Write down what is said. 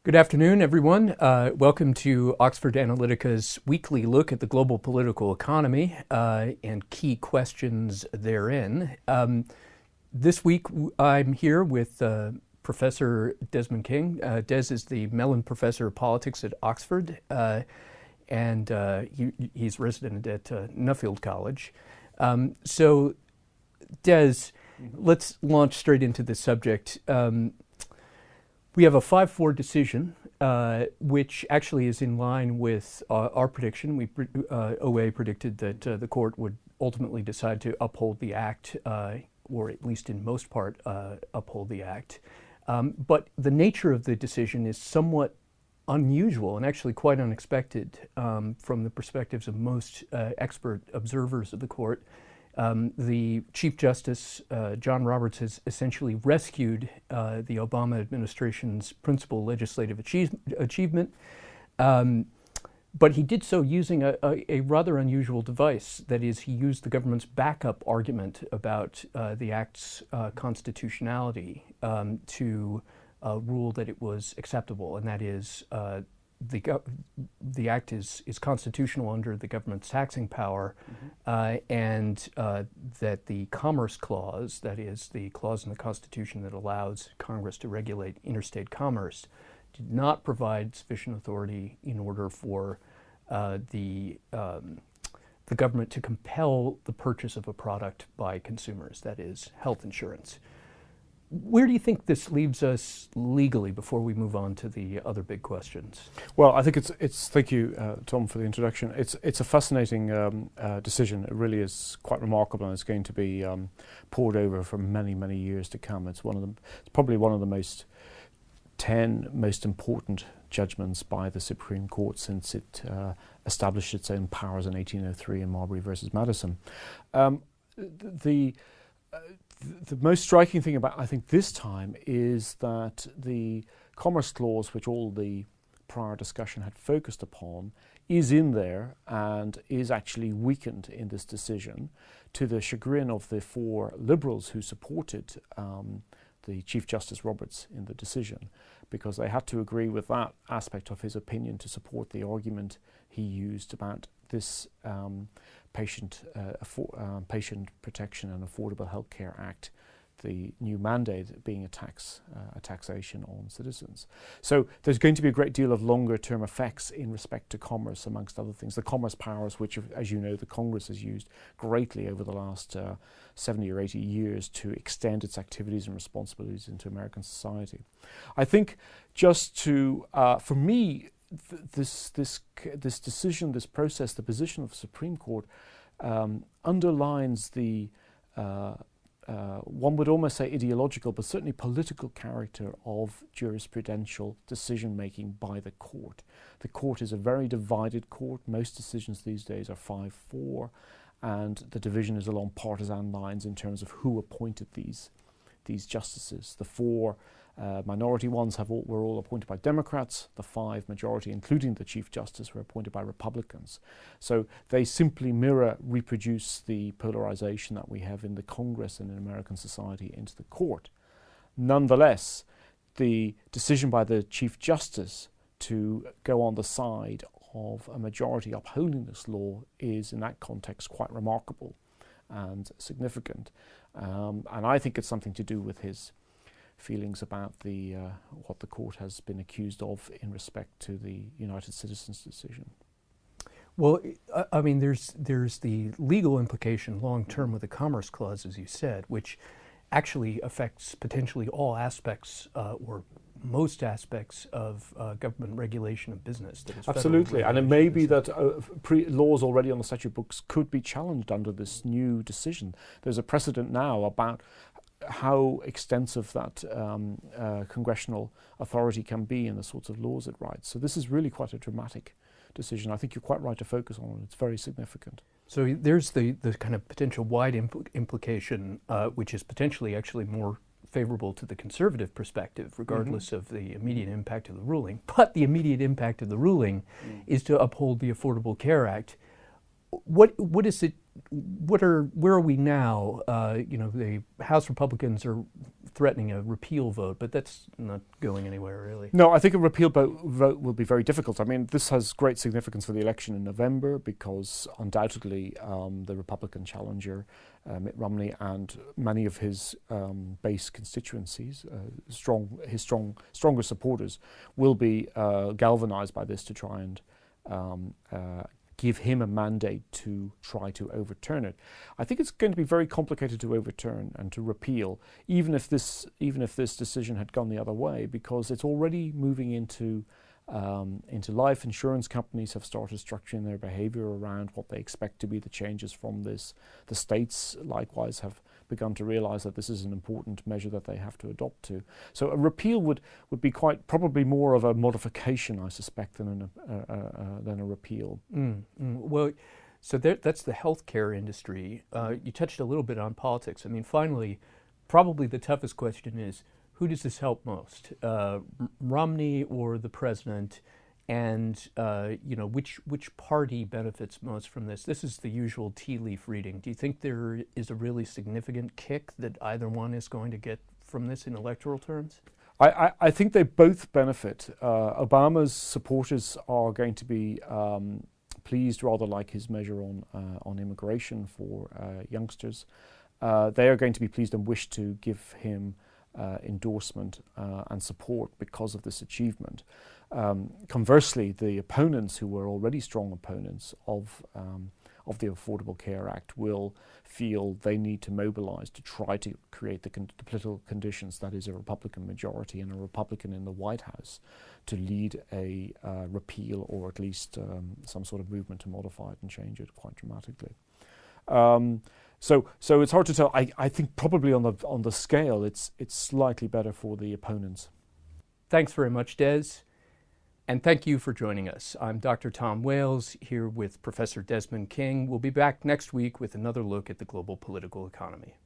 Good afternoon, everyone. Welcome to Oxford Analytica's weekly look at the global political economy and key questions therein. This week, I'm here with Professor Desmond King. Des is the Mellon Professor of Politics at Oxford, and he's resident at Nuffield College. So, Des, let's launch straight into the subject. We have a 5-4 decision, which actually is in line with our prediction. OA predicted that the court would ultimately decide to uphold the act, or at least in most part uphold the act. But the nature of the decision is somewhat unusual and actually quite unexpected from the perspectives of most expert observers of the court. The Chief Justice, John Roberts, has essentially rescued the Obama administration's principal legislative achievement, but he did so using a rather unusual device. That is, he used the government's backup argument about the act's constitutionality to rule that it was acceptable, and that is the act is constitutional under the government's taxing power, and that the Commerce Clause, that is the clause in the Constitution that allows Congress to regulate interstate commerce, did not provide sufficient authority in order for the government to compel the purchase of a product by consumers, that is health insurance. Where do you think this leaves us legally before we move on to the other big questions? Well, I think it's thank you, Tom, for the introduction. It's a fascinating decision. It really is quite remarkable, and it's going to be poured over for many, many years to come. It's probably one of the 10 most important judgments by the Supreme Court since it established its own powers in 1803 in Marbury versus Madison. The most striking thing about, I think, this time is that the Commerce Clause, which all the prior discussion had focused upon, is in there and is actually weakened in this decision to the chagrin of the 4 liberals who supported the Chief Justice Roberts in the decision, because they had to agree with that aspect of his opinion to support the argument he used about this Patient Protection and Affordable Health Care Act, the new mandate being a taxation on citizens. So there's going to be a great deal of longer term effects in respect to commerce, amongst other things. The commerce powers, which, as you know, the Congress has used greatly over the last 70 or 80 years to extend its activities and responsibilities into American society. I think just to, for me, this decision, this process, the position of the Supreme Court underlines the one would almost say ideological, but certainly political character of jurisprudential decision-making by the court. The court is a very divided court. Most decisions these days are 5-4, and the division is along partisan lines in terms of who appointed these justices. The 4 minority ones were all appointed by Democrats. The 5 majority, including the Chief Justice, were appointed by Republicans. So they simply reproduce the polarization that we have in the Congress and in American society into the court. Nonetheless, the decision by the Chief Justice to go on the side of a majority upholding this law is, in that context, quite remarkable and significant. And I think it's something to do with his feelings about what the court has been accused of in respect to the United Citizens decision. Well, I mean, there's the legal implication long term with the Commerce Clause, as you said, which actually affects potentially all aspects or most aspects of government regulation of business. That is absolutely, and it may be that laws already on the statute books could be challenged under this new decision. There's a precedent now about how extensive that congressional authority can be in the sorts of laws it writes. So this is really quite a dramatic decision. I think you're quite right to focus on it. It's very significant. So there's the kind of potential wide implication, which is potentially actually more favorable to the conservative perspective, regardless of the immediate impact of the ruling. But the immediate impact of the ruling is to uphold the Affordable Care Act. What is it? Where are we now? The House Republicans are threatening a repeal vote, but that's not going anywhere really. No, I think a repeal vote will be very difficult. I mean, this has great significance for the election in November because undoubtedly the Republican challenger, Mitt Romney, and many of his base constituencies, stronger supporters, will be galvanized by this to try and give him a mandate to try to overturn it. I think it's going to be very complicated to overturn and to repeal, even if this decision had gone the other way, because it's already moving into life. Insurance companies have started structuring their behavior around what they expect to be the changes from this. The states likewise have begun to realize that this is an important measure that they have to adopt to. So a repeal would be quite probably more of a modification, I suspect, than a repeal. Well, so that's the healthcare industry. You touched a little bit on politics. I mean, finally, probably the toughest question is, who does this help most, Romney or the president? And which party benefits most from this? This is the usual tea leaf reading. Do you think there is a really significant kick that either one is going to get from this in electoral terms? I think they both benefit. Obama's supporters are going to be pleased, rather like his measure on immigration for youngsters. They are going to be pleased and wish to give him endorsement and support because of this achievement. Conversely, the opponents, who were already strong opponents of the Affordable Care Act, will feel they need to mobilize to try to create the political conditions, that is a Republican majority and a Republican in the White House, to lead a repeal or at least some sort of movement to modify it and change it quite dramatically. So it's hard to tell. I think probably on the scale, it's slightly better for the opponents. Thanks very much, Des. And thank you for joining us. I'm Dr. Tom Wales, here with Professor Desmond King. We'll be back next week with another look at the global political economy.